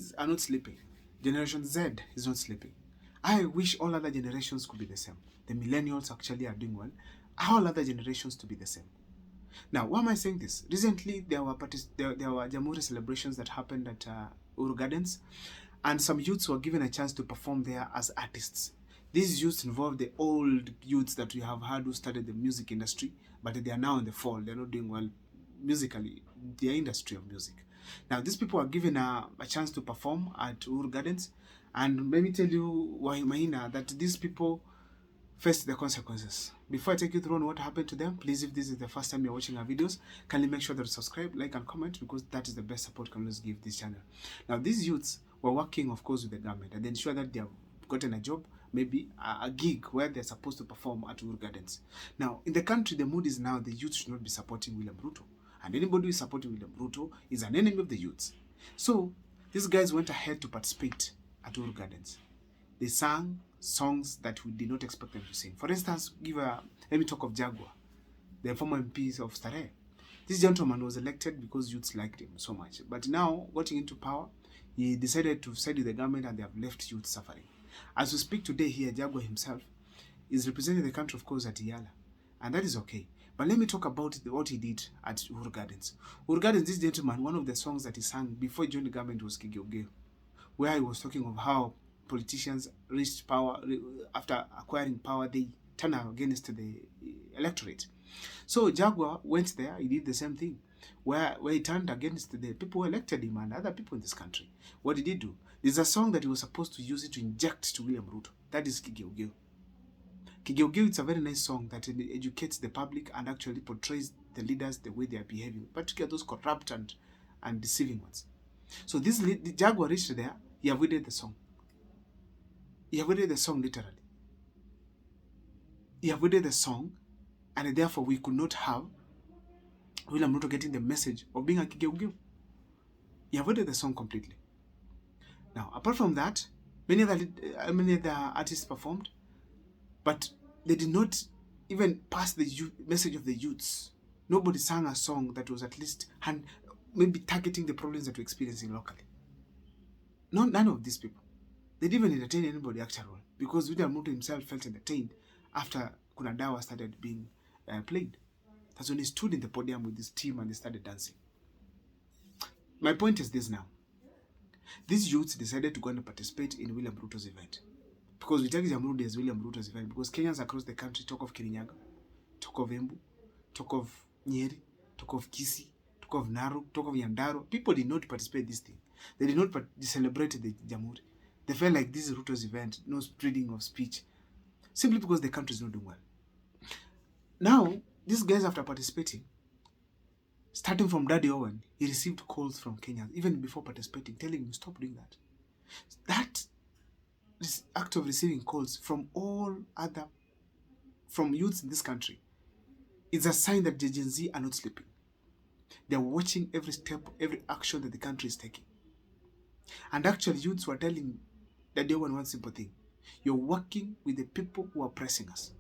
Zs are not sleeping. Generation Z is not sleeping. I wish all other generations could be the same. The millennials actually are doing well. All other generations to be the same. Now, why am I saying this? Recently, there were Jamhuri celebrations that happened at Uru Gardens, and some youths were given a chance to perform there as artists. These youths involved the old youths that we have had who started the music industry, but they are now in the fall. They're not doing well musically, the industry of music. Now, these people are given a chance to perform at Uru Gardens, and let me tell you, Maina, that these people face the consequences. Before I take you through on what happened to them, please, if this is the first time you're watching our videos, kindly make sure that you subscribe, like, and comment, because that is the best support you can always give this channel. Now, these youths were working, of course, with the government and ensure that they have gotten a job, maybe a gig where they're supposed to perform at Uru Gardens. Now, in the country, the mood is now the youth should not be supporting William Ruto. And anybody who is supporting William Ruto is an enemy of the youths. So, these guys went ahead to participate at Uru Gardens. They sang songs that we did not expect them to sing. For instance, let me talk of Jaguar, the former MP of Starehe. This gentleman was elected because youths liked him so much. But now, getting into power, he decided to side with the government and they have left youth suffering. As we speak today here, Jaguar himself is representing the country, of course, at Yala. And that is okay. But let me talk about what he did at Uru Gardens. Uru Gardens, this gentleman, one of the songs that he sang before he joined the government was Kigeuge, where he was talking of how politicians reached power, after acquiring power, they turn against the electorate. So Jaguar went there, he did the same thing, where he turned against the people who elected him and other people in this country. What did he do? There's a song that he was supposed to use it to inject to William Ruto. That is Kigeugeu. Kigeugeu, it's a very nice song that educates the public and actually portrays the leaders the way they are behaving, particularly those corrupt and deceiving ones. So the Jaguar reached there, he avoided the song. He avoided the song literally. He avoided the song, and therefore we could not have William Ruto getting the message of being a Kigeugeu. He avoided the song completely. Now, apart from that, many other artists performed, but they did not even pass the message of the youths. Nobody sang a song that was at least maybe targeting the problems that we're experiencing locally. None of these people. They didn't even entertain anybody after all, because William Ruto himself felt entertained after Kuna Dawa started being played. That's when he stood in the podium with his team and they started dancing. My point is this now. These youths decided to go and participate in William Ruto's event. Because we take Jamhuri as William Ruto's event, because Kenyans across the country talk of Kirinyaga, talk of Embu, talk of Nyeri, talk of Kisii, talk of Narok, talk of Nyandarua. People did not participate in this thing. They did not celebrate the Jamhuri. They felt like this is Ruto's event, no spreading of speech, simply because the country is not doing well. Now, these guys, after participating, starting from Daddy Owen, he received calls from Kenyans, even before participating, telling him, stop doing that. This act of receiving calls from from youths in this country, is a sign that the Gen Z are not sleeping. They're watching every step, every action that the country is taking. And actually, youths were telling Daddy Owen one simple thing. You're working with the people who are oppressing us.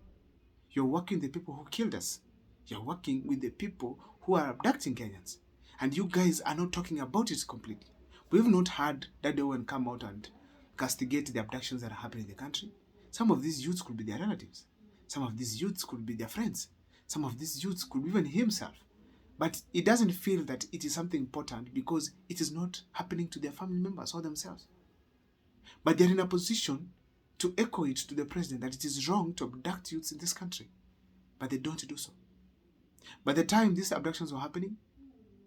You're working with the people who killed us. You're working with the people who are abducting Kenyans. And you guys are not talking about it completely. We've not had Daddy Owen come out and castigate the abductions that are happening in the country. Some of these youths could be their relatives. Some of these youths could be their friends. Some of these youths could be even himself. But he doesn't feel that it is something important because it is not happening to their family members or themselves. But they're in a position to echo it to the president that it is wrong to abduct youths in this country. But they don't do so. By the time these abductions were happening,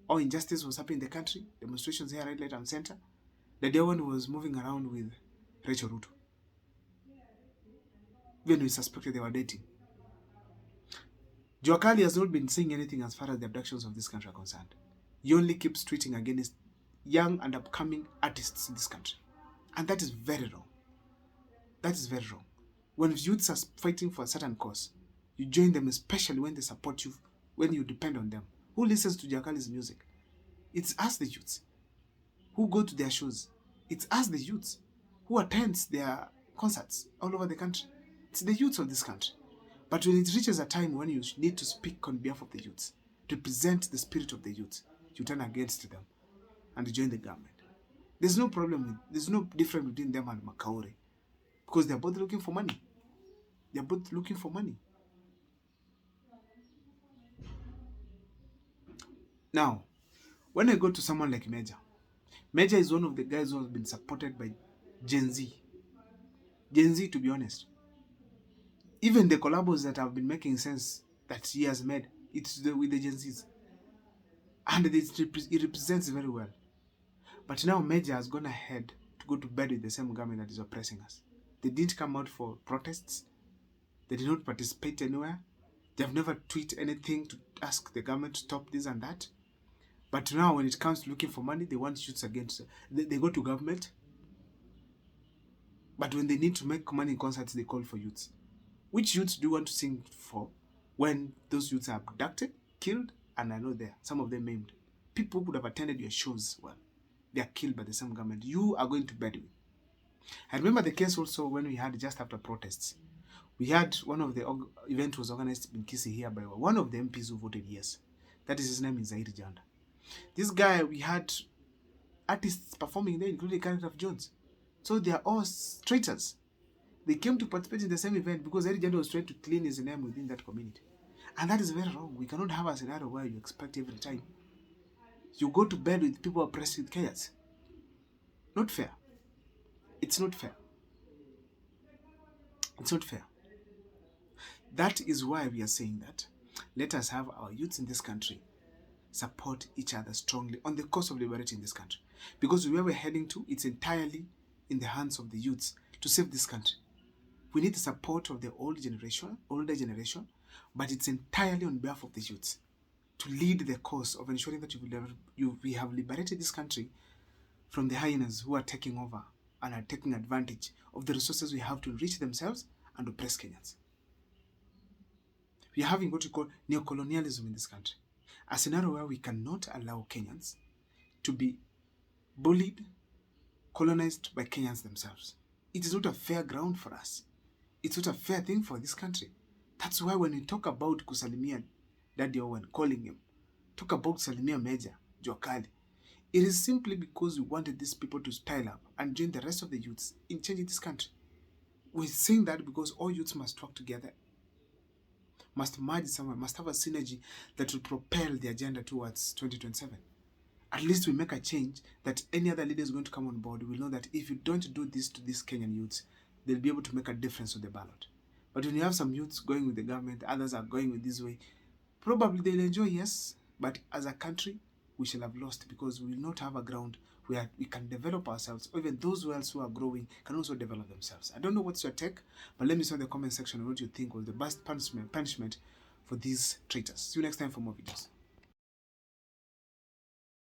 or injustice was happening in the country, demonstrations here, right, left, and center, the day one was moving around with Rachel Ruto. Even we suspected they were dating. Joakali has not been saying anything as far as the abductions of this country are concerned. He only keeps tweeting against young and upcoming artists in this country. And that is very wrong. That is very wrong. When youths are fighting for a certain cause, you join them, especially when they support you, when you depend on them. Who listens to Joakali's music? It's us, the youths. Who go to their shows? It's us, the youths. Who attends their concerts all over the country? It's the youths of this country. But when it reaches a time when you need to speak on behalf of the youths, to present the spirit of the youths, you turn against them and join the government. There's no difference between them and Makaure, because they're both looking for money. They're both looking for money. Now, when I go to someone like Major is one of the guys who has been supported by Gen Z. Gen Z, to be honest. Even the collabos that have been making sense that he has made, it's with the Gen Zs. And it represents very well. But now Major has gone ahead to go to bed with the same government that is oppressing us. They didn't come out for protests. They did not participate anywhere. They have never tweeted anything to ask the government to stop this and that. But now when it comes to looking for money, they want youths against. They go to government. But when they need to make money in concerts, they call for youths. Which youths do you want to sing for when those youths are abducted, killed, and I know there, some of them maimed? People who would have attended your shows, well, they are killed by the same government. You are going to bed with. I remember the case also when we had just after protests. We had one of the event was organized in Kisi here by one of the MPs who voted yes. That is, his name is Zaid Janda. This guy, we had artists performing there, including character of Jones. So they are all traitors. They came to participate in the same event because Zaid Janda was trying to clean his name within that community. And that is very wrong. We cannot have a scenario where you expect every time you go to bed with people oppressed with chaos. Not fair. It's not fair. It's not fair. That is why we are saying that let us have our youths in this country support each other strongly on the cause of liberating this country. Because where we're heading to, it's entirely in the hands of the youths to save this country. We need the support of the older generation, but it's entirely on behalf of the youths to lead the cause of ensuring that we have liberated this country from the hyenas who are taking over and are taking advantage of the resources we have to enrich themselves and oppress Kenyans. We are having what we call neocolonialism in this country, a scenario where we cannot allow Kenyans to be bullied, colonized by Kenyans themselves. It is not a fair ground for us. It's not a fair thing for this country. That's why when we talk about Kusalimia Daddy Owen, calling him, talk about Salimia Major, Jokali, it is simply because we wanted these people to style up and join the rest of the youths in changing this country. We're saying that because all youths must work together, must merge somewhere, must have a synergy that will propel the agenda towards 2027. At least we make a change that any other leader is going to come on board. We will know that if you don't do this to these Kenyan youths, they'll be able to make a difference on the ballot. But when you have some youths going with the government, others are going with this way, probably they'll enjoy, yes, but as a country, we shall have lost because we will not have a ground where we can develop ourselves, or even those who are growing can also develop themselves. I don't know what's your take, but let me know in the comment section what you think was the best punishment for these traitors. See you next time for more videos.